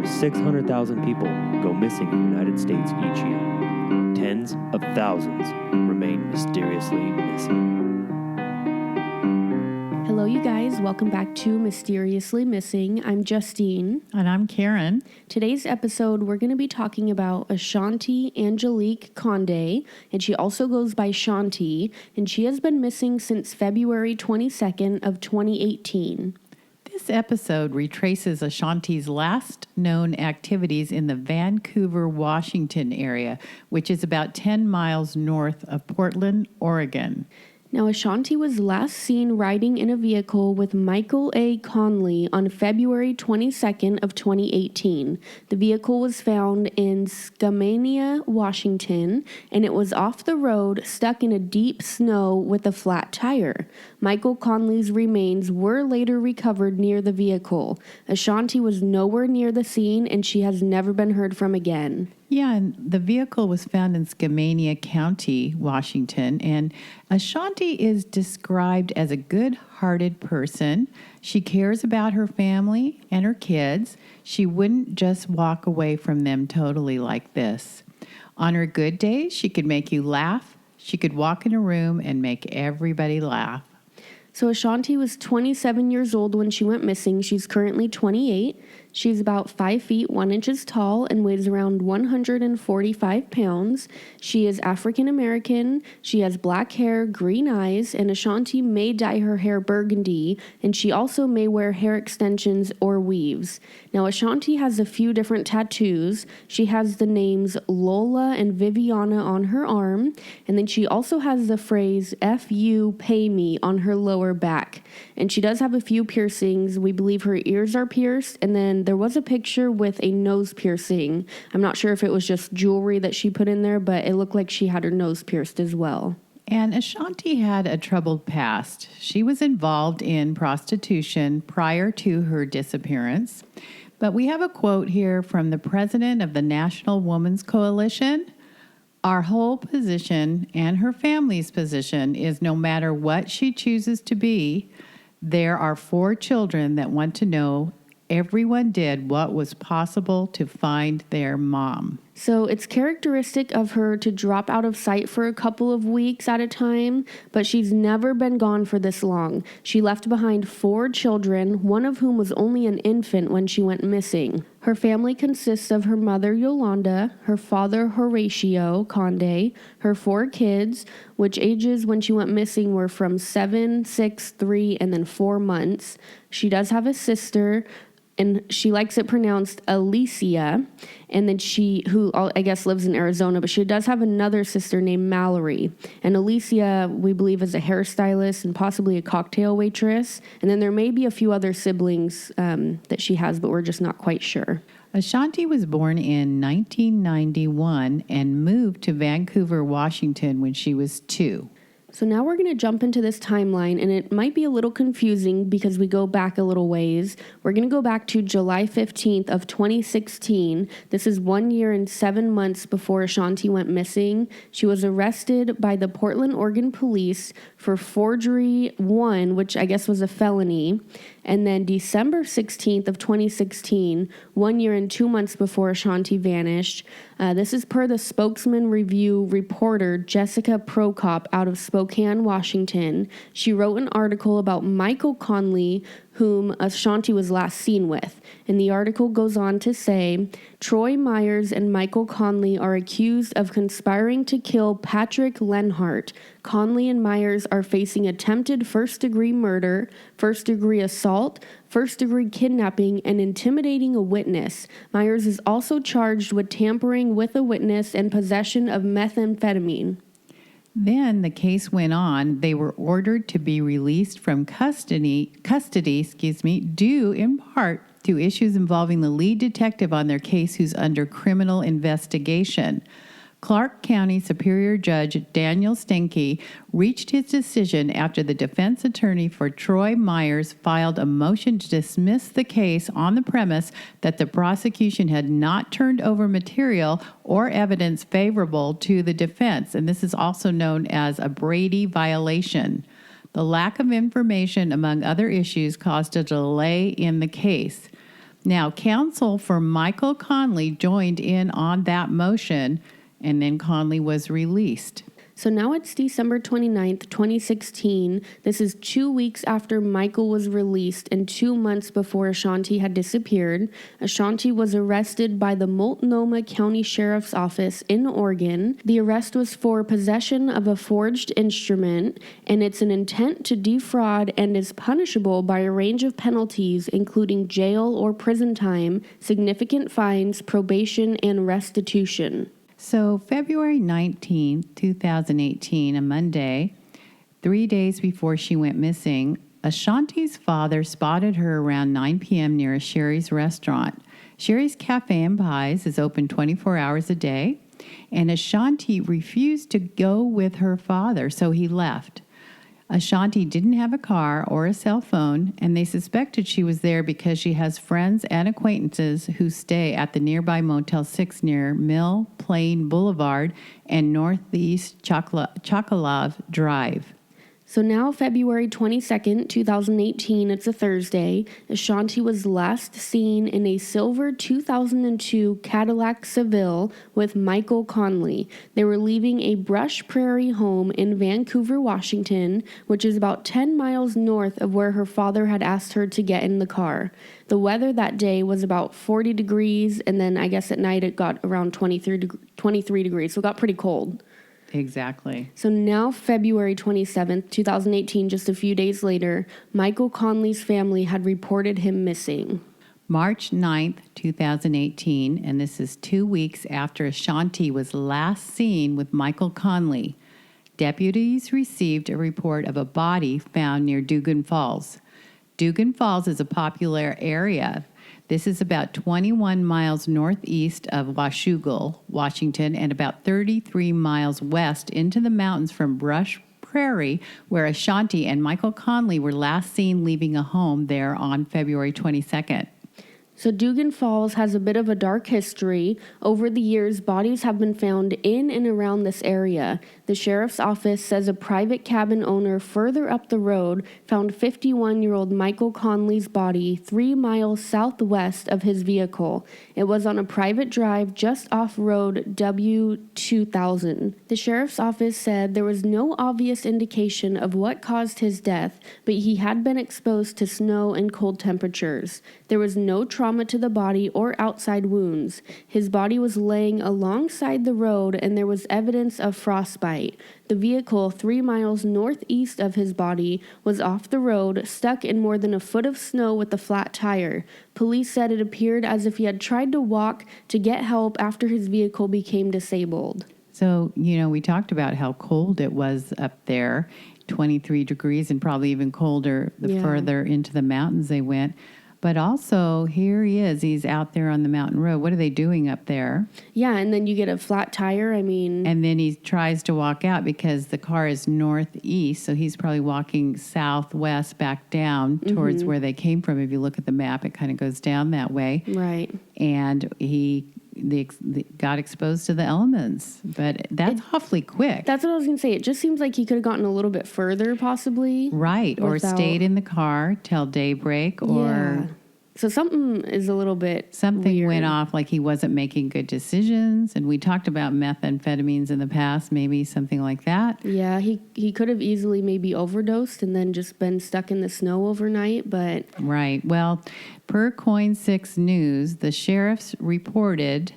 over 600,000 people go missing in the United States each year. Tens of thousands remain mysteriously missing. Hello, you guys. Welcome back to Mysteriously Missing. I'm Justine. And I'm Karen. Today's episode, we're going to be talking about Ashanti Conde, and she also goes by Shanti, and she has been missing since February 22nd of 2018. This episode retraces Ashanti's last known activities in the Vancouver, Washington area, which is about 10 miles north of Portland, Oregon. Now, Ashanti was last seen riding in a vehicle with Michael Conley on February 22nd of 2018. The vehicle was found in Skamania, Washington, and it was off the road, stuck in a deep snow with a flat tire. Michael Conley's remains were later recovered near the vehicle. Ashanti was nowhere near the scene, and she has never been heard from again. Yeah, and the vehicle was found in Skamania County, Washington, and Ashanti is described as a good-hearted person. She cares about her family and her kids. She wouldn't just walk away from them totally like this. On her good days, she could make you laugh. She could walk in a room and make everybody laugh. So Ashanti was 27 years old when she went missing. She's currently 28. She's about 5 feet 1 inches tall and weighs around 145 pounds. She is African American. She has black hair, green eyes, and Ashanti may dye her hair burgundy, and she also may wear hair extensions or weaves. Now, Ashanti has a few different tattoos. She has the names Lola and Viviana on her arm, and then she also has the phrase "F you, pay me" on her lower back. And she does have a few piercings. We believe her ears are pierced, and then there was a picture with a nose piercing. I'm not sure if it was just jewelry that she put in there, but it looked like she had her nose pierced as well. And Ashanti had a troubled past. She was involved in prostitution prior to her disappearance. But we have a quote here from the president of the National Women's Coalition. Our whole position and her family's position is no matter what she chooses to be, there are 4 children that want to know everyone did what was possible to find their mom. So it's characteristic of her to drop out of sight for a couple of weeks at a time, but she's never been gone for this long. She left behind 4 children, one of whom was only an infant when she went missing. Her family consists of her mother, Yolanda, her father, Horatio Conde, her 4 kids, which ages when she went missing were from 7, 6, 3, and then 4 months. She does have a sister, and she likes it pronounced Alicia, and then who I guess lives in Arizona, but she does have another sister named Mallory. And Alicia, we believe, is a hairstylist and possibly a cocktail waitress. And then there may be a few other siblings that she has, but we're just not quite sure. Ashanti was born in 1991 and moved to Vancouver, Washington when she was 2. So now we're going to jump into this timeline, and it might be a little confusing because we go back a little ways. We're going to go back to July 15th of 2016. This is 1 year and 7 months before Ashanti went missing. She was arrested by the Portland, Oregon police for forgery 1, which I guess was a felony. And then December 16th of 2016, 1 year and 2 months before Ashanti vanished. This is per the Spokesman Review reporter Jessica Prokop out of Spokane, Washington. She wrote an article about Michael Conley, whom Ashanti was last seen with. And the article goes on to say, Troy Myers and Michael Conley are accused of conspiring to kill Patrick Lenhart. Conley and Myers are facing attempted first-degree murder, first-degree assault, first-degree kidnapping, and intimidating a witness. Myers is also charged with tampering with a witness and possession of methamphetamine. Then the case went on. They were ordered to be released from custody, due in part to issues involving the lead detective on their case who's under criminal investigation. Clark County Superior Judge Daniel Stenke reached his decision after the defense attorney for Troy Myers filed a motion to dismiss the case on the premise that the prosecution had not turned over material or evidence favorable to the defense, and this is also known as a Brady violation. The lack of information, among other issues, caused a delay in the case. Now, counsel for Michael Conley joined in on that motion, and then Conley was released. So now it's December 29th, 2016. This is 2 weeks after Michael was released and 2 months before Ashanti had disappeared. Ashanti was arrested by the Multnomah County Sheriff's Office in Oregon. The arrest was for possession of a forged instrument, and it's an intent to defraud and is punishable by a range of penalties, including jail or prison time, significant fines, probation, and restitution. So February 19th, 2018, a Monday, 3 days before she went missing, Ashanti's father spotted her around 9 p.m. near a Sherry's restaurant. Sherry's Cafe and Pies is open 24 hours a day, and Ashanti refused to go with her father, so he left. Ashanti didn't have a car or a cell phone, and they suspected she was there because she has friends and acquaintances who stay at the nearby Motel 6 near Mill Plain Boulevard and Northeast Chocolav Drive. So now February 22nd, 2018, it's a Thursday, Ashanti was last seen in a silver 2002 Cadillac Seville with Michael Conley. They were leaving a brush prairie home in Vancouver, Washington, which is about 10 miles north of where her father had asked her to get in the car. The weather that day was about 40 degrees, and then I guess at night it got around 23 degrees, so it got pretty cold. Exactly. So now February 27th, 2018, just a few days later, Michael Conley's family had reported him missing. March 9th, 2018, and this is 2 weeks after Ashanti was last seen with Michael Conley. Deputies received a report of a body found near Dugan Falls. Dugan Falls is a popular area. This is about 21 miles northeast of Washougal, Washington, and about 33 miles west into the mountains from Brush Prairie, where Ashanti and Michael Conley were last seen leaving a home there on February 22nd. So Dugan Falls has a bit of a dark history. Over the years, bodies have been found in and around this area. The sheriff's office says a private cabin owner further up the road found 51-year-old Michael Conley's body 3 miles southwest of his vehicle. It was on a private drive just off road W2000. The sheriff's office said there was no obvious indication of what caused his death, but he had been exposed to snow and cold temperatures. There was no trauma to the body or outside wounds. His body was laying alongside the road and there was evidence of frostbite. The vehicle 3 miles northeast of his body was off the road, stuck in more than a foot of snow with a flat tire. Police said it appeared as if he had tried to walk to get help after his vehicle became disabled. So, we talked about how cold it was up there, 23 degrees and probably even colder the further into the mountains they went. But also, here he is. He's out there on the mountain road. What are they doing up there? Yeah, and then you get a flat tire. And then he tries to walk out because the car is northeast, so he's probably walking southwest back down towards where they came from. If you look at the map, it kind of goes down that way. Right. And they got exposed to the elements. But that's awfully quick. That's what I was going to say. It just seems like he could have gotten a little bit further, possibly. Right, or stayed in the car till daybreak, or... Yeah. So something is a little bit Something weird. went off, like he wasn't making good decisions. And we talked about methamphetamines in the past, maybe something like that. Yeah, he could have easily maybe overdosed and then just been stuck in the snow overnight, but... Right. Well, per Coin 6 News, the sheriffs reported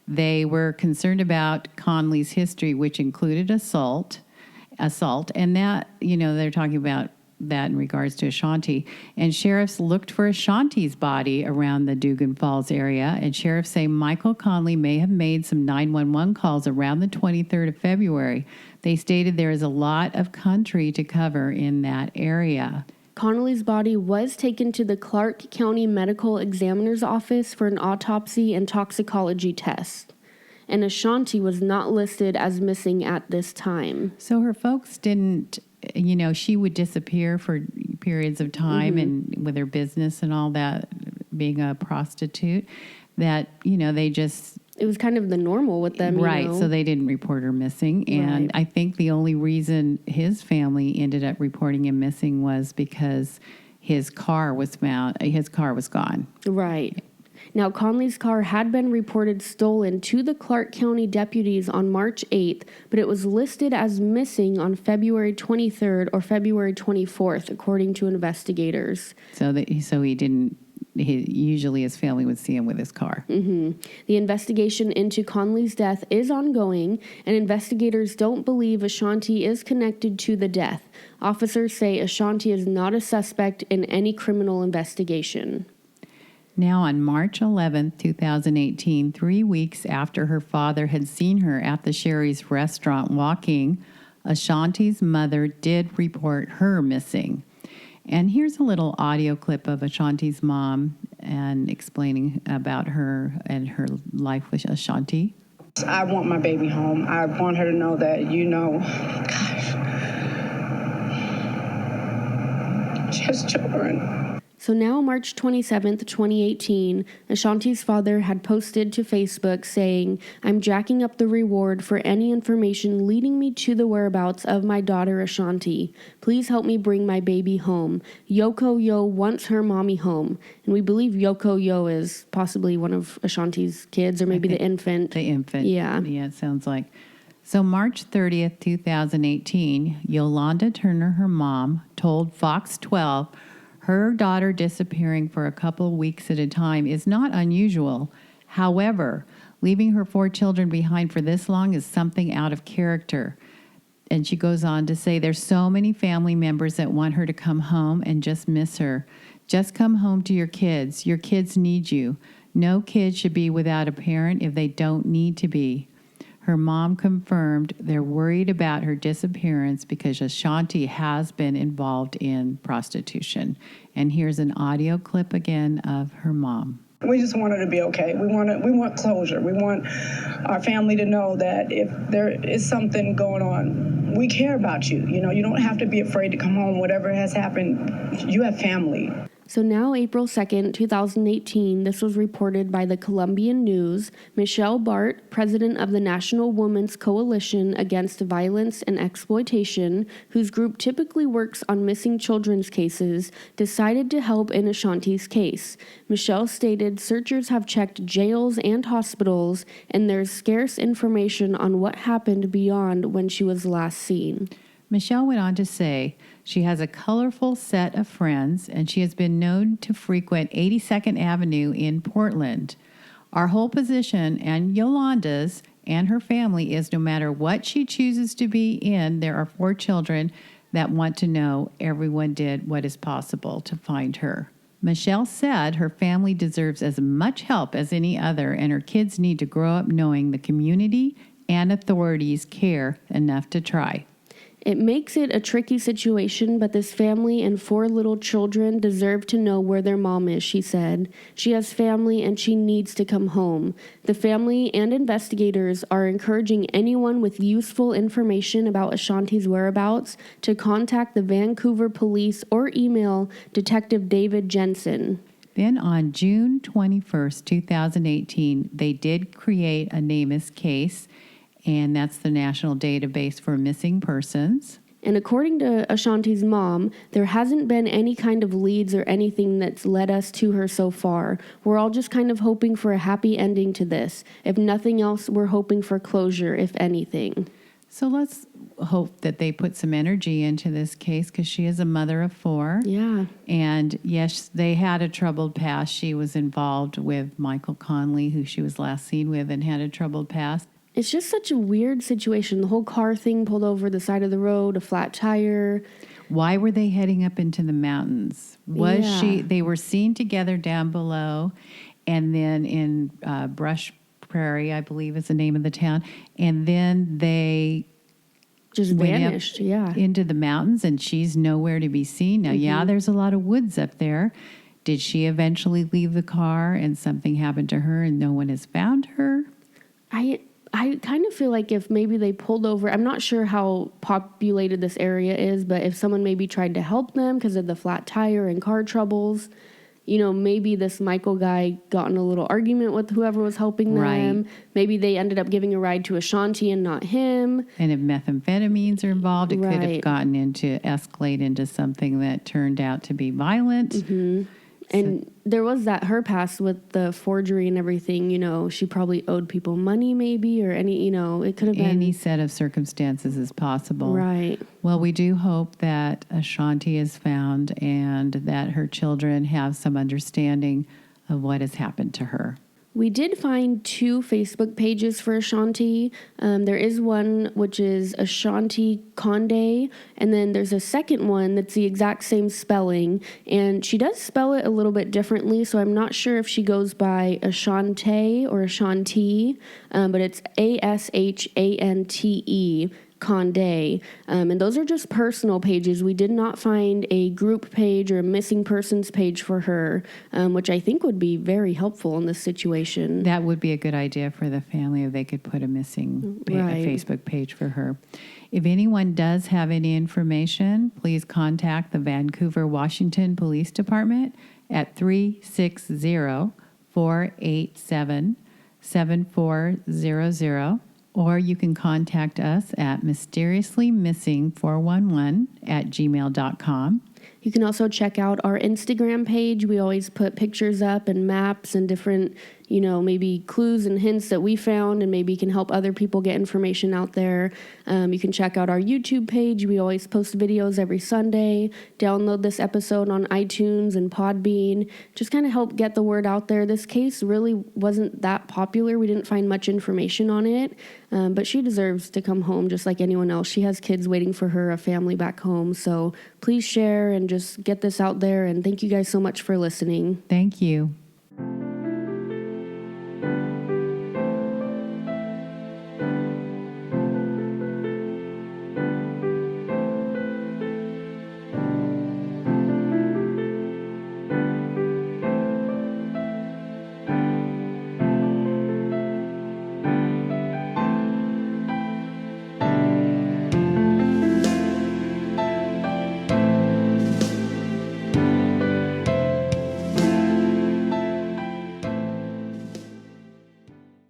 they were concerned about Conley's history, which included assault, and that, they're talking about that in regards to Ashanti. And sheriffs looked for Ashanti's body around the Dugan Falls area, and sheriffs say Michael Conley may have made some 911 calls around the 23rd of February. They stated there is a lot of country to cover in that area. Conley's body was taken to the Clark County Medical Examiner's Office for an autopsy and toxicology test. And Ashanti was not listed as missing at this time. So her folks didn't, she would disappear for periods of time and with her business and all that, being a prostitute, that, they just... It was kind of the normal with them, Right, so they didn't report her missing. And I think the only reason his family ended up reporting him missing was because his car was found, his car was gone. Right. Now, Conley's car had been reported stolen to the Clark County deputies on March 8th, but it was listed as missing on February 23rd or February 24th, according to investigators. So he didn't. Usually his family would see him with his car. Mm-hmm. The investigation into Conley's death is ongoing, and investigators don't believe Ashanti is connected to the death. Officers say Ashanti is not a suspect in any criminal investigation. Now, on March 11th, 2018, 3 weeks after her father had seen her at the Sherry's restaurant walking, Ashanti's mother did report her missing. And here's a little audio clip of Ashanti's mom and explaining about her and her life with Ashanti. I want my baby home. I want her to know that, she has children. So now, March 27th, 2018, Ashanti's father had posted to Facebook saying, "I'm jacking up the reward for any information leading me to the whereabouts of my daughter Ashanti. Please help me bring my baby home. Yoko Yo wants her mommy home." And we believe Yoko Yo is possibly one of Ashanti's kids, or maybe the infant. The infant. Yeah. Yeah, it sounds like. So March 30th, 2018, Yolanda Turner, her mom, told Fox 12 her daughter disappearing for a couple weeks at a time is not unusual. However, leaving her 4 children behind for this long is something out of character. And she goes on to say, there's so many family members that want her to come home and just miss her. Just come home to your kids. Your kids need you. No kid should be without a parent if they don't need to be. Her mom confirmed they're worried about her disappearance because Ashanti has been involved in prostitution. And here's an audio clip again of her mom. We just want her to be okay. We want closure. We want our family to know that if there is something going on, we care about you. You don't have to be afraid to come home. Whatever has happened, you have family. So now, April 2nd, 2018, this was reported by the Columbian News. Michelle Bart, president of the National Women's Coalition Against Violence and Exploitation, whose group typically works on missing children's cases, decided to help in Ashanti's case. Michelle stated searchers have checked jails and hospitals, and there's scarce information on what happened beyond when she was last seen. Michelle went on to say she has a colorful set of friends and she has been known to frequent 82nd Avenue in Portland. Our whole position, and Yolanda's and her family, is no matter what she chooses to be in, there are 4 children that want to know everyone did what is possible to find her. Michelle said her family deserves as much help as any other, and her kids need to grow up knowing the community and authorities care enough to try. It makes it a tricky situation, but this family and 4 little children deserve to know where their mom is, she said. She has family and she needs to come home. The family and investigators are encouraging anyone with useful information about Ashanti's whereabouts to contact the Vancouver Police or email Detective David Jensen. Then on June 21st, 2018, they did create a NamUs case, and that's the National Database for Missing Persons. And according to Ashanti's mom, there hasn't been any kind of leads or anything that's led us to her so far. We're all just kind of hoping for a happy ending to this. If nothing else, we're hoping for closure, if anything. So let's hope that they put some energy into this case because she is a mother of 4. Yeah. And yes, they had a troubled past. She was involved with Michael Conley, who she was last seen with, and had a troubled past. It's just such a weird situation. The whole car thing pulled over the side of the road, a flat tire. Why were they heading up into the mountains? They were seen together down below, and then in Brush Prairie, I believe is the name of the town, and then they just vanished, into the mountains, and she's nowhere to be seen. Now, there's a lot of woods up there. Did she eventually leave the car and something happened to her and no one has found her? I kind of feel like if maybe they pulled over, I'm not sure how populated this area is, but if someone maybe tried to help them because of the flat tire and car troubles, maybe this Michael guy got in a little argument with whoever was helping them. Right. Maybe they ended up giving a ride to Ashanti and not him. And if methamphetamines are involved, it could have escalate into something that turned out to be violent. Mm-hmm. And there was her past with the forgery and everything, she probably owed people money maybe, or any, it could have been. Any set of circumstances is possible. Right. Well, we do hope that Ashanti is found and that her children have some understanding of what has happened to her. We did find 2 Facebook pages for Ashanti. There is one which is Ashanti Conde, and then there's a second one that's the exact same spelling, and she does spell it a little bit differently, so I'm not sure if she goes by Ashante or Ashanti, but it's Ashante Conde, and those are just personal pages. We did not find a group page or a missing persons page for her, which I think would be very helpful in this situation. That would be a good idea for the family if they could put a missing a Facebook page for her. If anyone does have any information, please contact the Vancouver, Washington Police Department at 360-487-7400. Or you can contact us at mysteriously-missing411@gmail.com. You can also check out our Instagram page. We always put pictures up and maps and different, maybe clues and hints that we found and maybe can help other people get information out there. You can check out our YouTube page. We always post videos every Sunday. Download this episode on iTunes and Podbean. Just kind of help get the word out there. This case really wasn't that popular. We didn't find much information on it, but she deserves to come home just like anyone else. She has kids waiting for her, a family back home. So please share and just get this out there. And thank you guys so much for listening. Thank you.